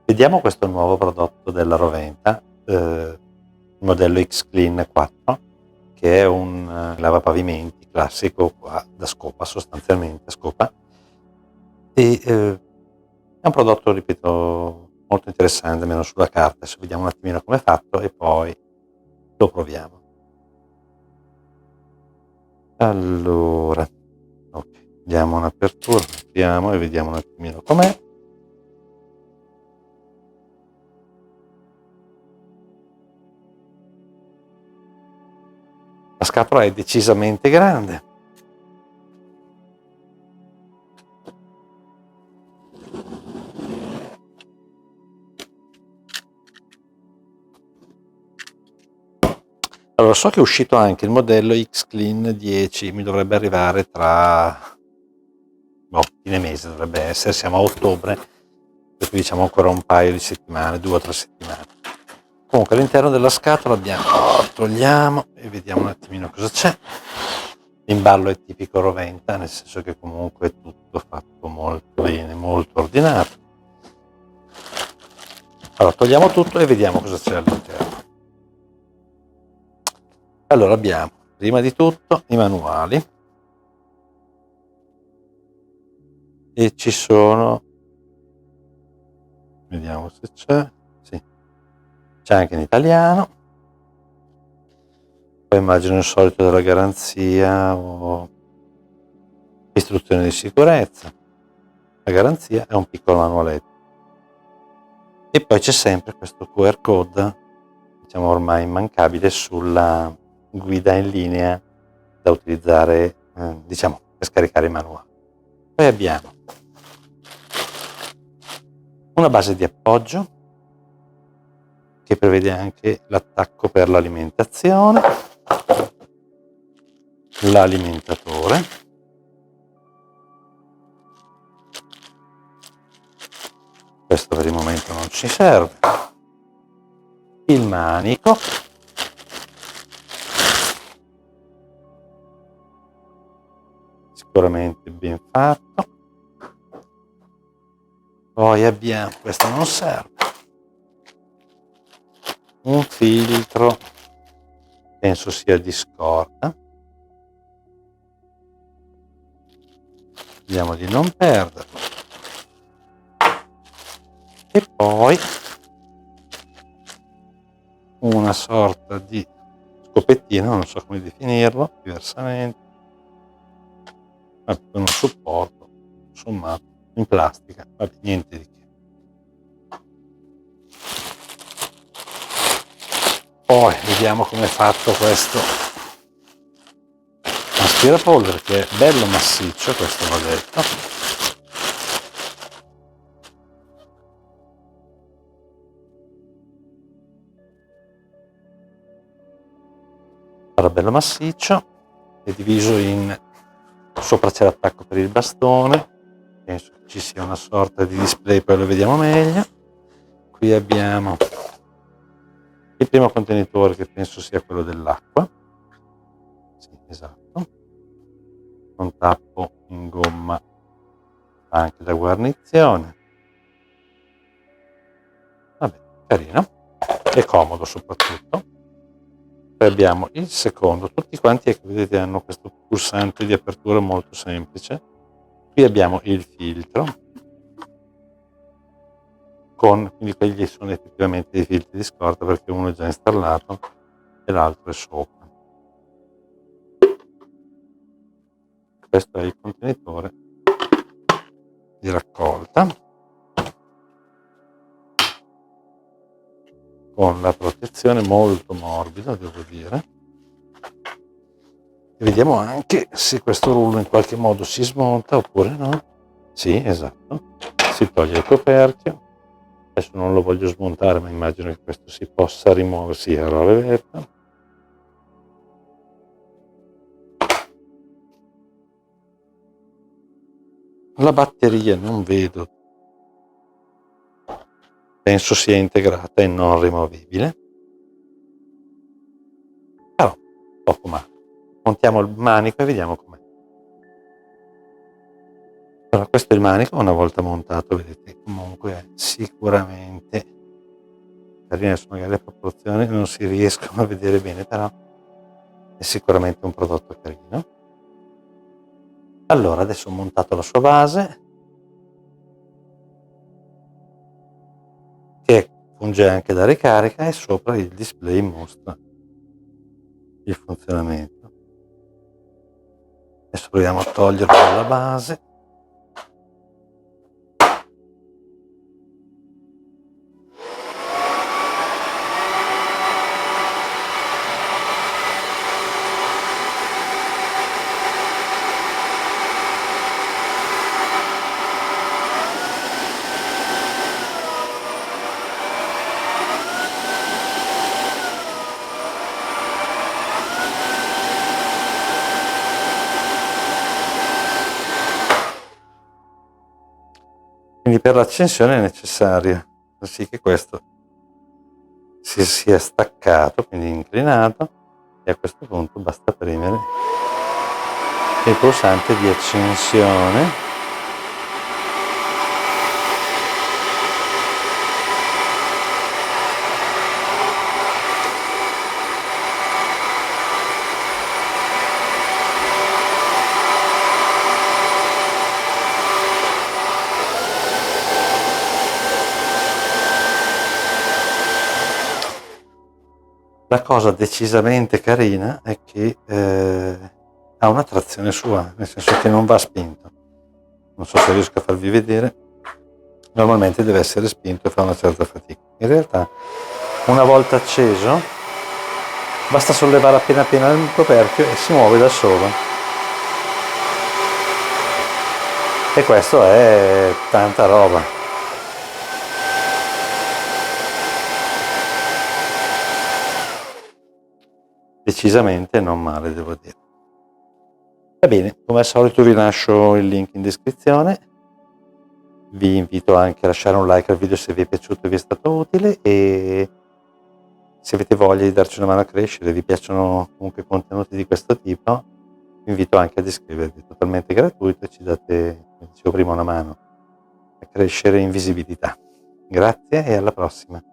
Vediamo questo nuovo prodotto della Roventa, il modello X-Clean 4, che è un lavapavimenti classico qua, da scopa, sostanzialmente a scopa, e è un prodotto, ripeto, molto interessante, almeno sulla carta. Adesso vediamo un attimino come è fatto e poi lo proviamo. Allora, ok, diamo un'apertura, apriamo e vediamo un attimino com'è. La scatola è decisamente grande. Allora, so che è uscito anche il modello X-Clean 10, mi dovrebbe arrivare tra fine mese dovrebbe essere, siamo a ottobre, per cui diciamo ancora un paio di settimane, 2 o 3 settimane. Comunque all'interno della scatola abbiamo, togliamo e vediamo un attimino cosa c'è. L'imballo è tipico Roventa, nel senso che comunque è tutto fatto molto bene, molto ordinato. Allora, togliamo tutto e vediamo cosa c'è all'interno. Allora, abbiamo prima di tutto i manuali e ci sono, vediamo se c'è, sì, c'è anche in italiano, poi immagino il solito della garanzia o istruzioni di sicurezza. La garanzia è un piccolo manualetto e poi c'è sempre questo QR code, diciamo ormai immancabile, sulla guida in linea da utilizzare, diciamo, per scaricare il manuale. Poi abbiamo una base di appoggio che prevede anche l'attacco per l'alimentazione, l'alimentatore, questo per il momento non ci serve, il manico, sicuramente ben fatto, poi abbiamo, questo non serve, un filtro, penso sia di scorta, vediamo di non perderlo, e poi una sorta di scopettino, non so come definirlo diversamente, uno supporto sommato in plastica, vabbè, niente di che. Poi vediamo come è fatto questo aspirapolvere, che è bello massiccio, questo va detto. Allora, bello massiccio, è diviso in, sopra c'è l'attacco per il bastone, penso che ci sia una sorta di display, poi lo vediamo meglio. Qui abbiamo il primo contenitore, che penso sia quello dell'acqua, sì, esatto, con tappo in gomma anche da guarnizione, vabbè, carino e comodo soprattutto. Poi abbiamo il secondo, tutti quanti, ecco, vedete, hanno questo pulsante di apertura molto semplice. Qui abbiamo il filtro, quindi quelli sono effettivamente dei filtri di scorta, perché uno è già installato e l'altro è sopra. Questo è il contenitore di raccolta con la protezione molto morbida, devo dire, e vediamo anche se questo rullo in qualche modo si smonta oppure no. Sì, esatto, si toglie il coperchio. Adesso non lo voglio smontare, ma immagino che questo si possa rimuovere, sì, era la levetta. La batteria non vedo, penso sia integrata e non rimovibile, però poco male. Montiamo il manico e vediamo com'è. Allora, questo è il manico, una volta montato, vedete, comunque è sicuramente carino. Adesso magari le proporzioni non si riescono a vedere bene, però è sicuramente un prodotto carino. Allora, adesso ho montato la sua base, che funge anche da ricarica, e sopra il display mostra il funzionamento. Adesso proviamo a toglierlo dalla base. Quindi per l'accensione è necessario far sì che questo si sia staccato, quindi inclinato, e a questo punto basta premere il pulsante di accensione. La cosa decisamente carina è che ha una trazione sua, nel senso che non va spinto. Non so se riesco a farvi vedere, normalmente deve essere spinto e fa una certa fatica. In realtà, una volta acceso, basta sollevare appena appena il coperchio e si muove da solo. E questo è tanta roba. Decisamente non male, devo dire. Va bene, come al solito vi lascio il link in descrizione. Vi invito anche a lasciare un like al video se vi è piaciuto e vi è stato utile, e se avete voglia di darci una mano a crescere, vi piacciono comunque contenuti di questo tipo, vi invito anche ad iscrivervi, totalmente gratuito, e ci date, come dicevo prima, una mano a crescere in visibilità. Grazie e alla prossima.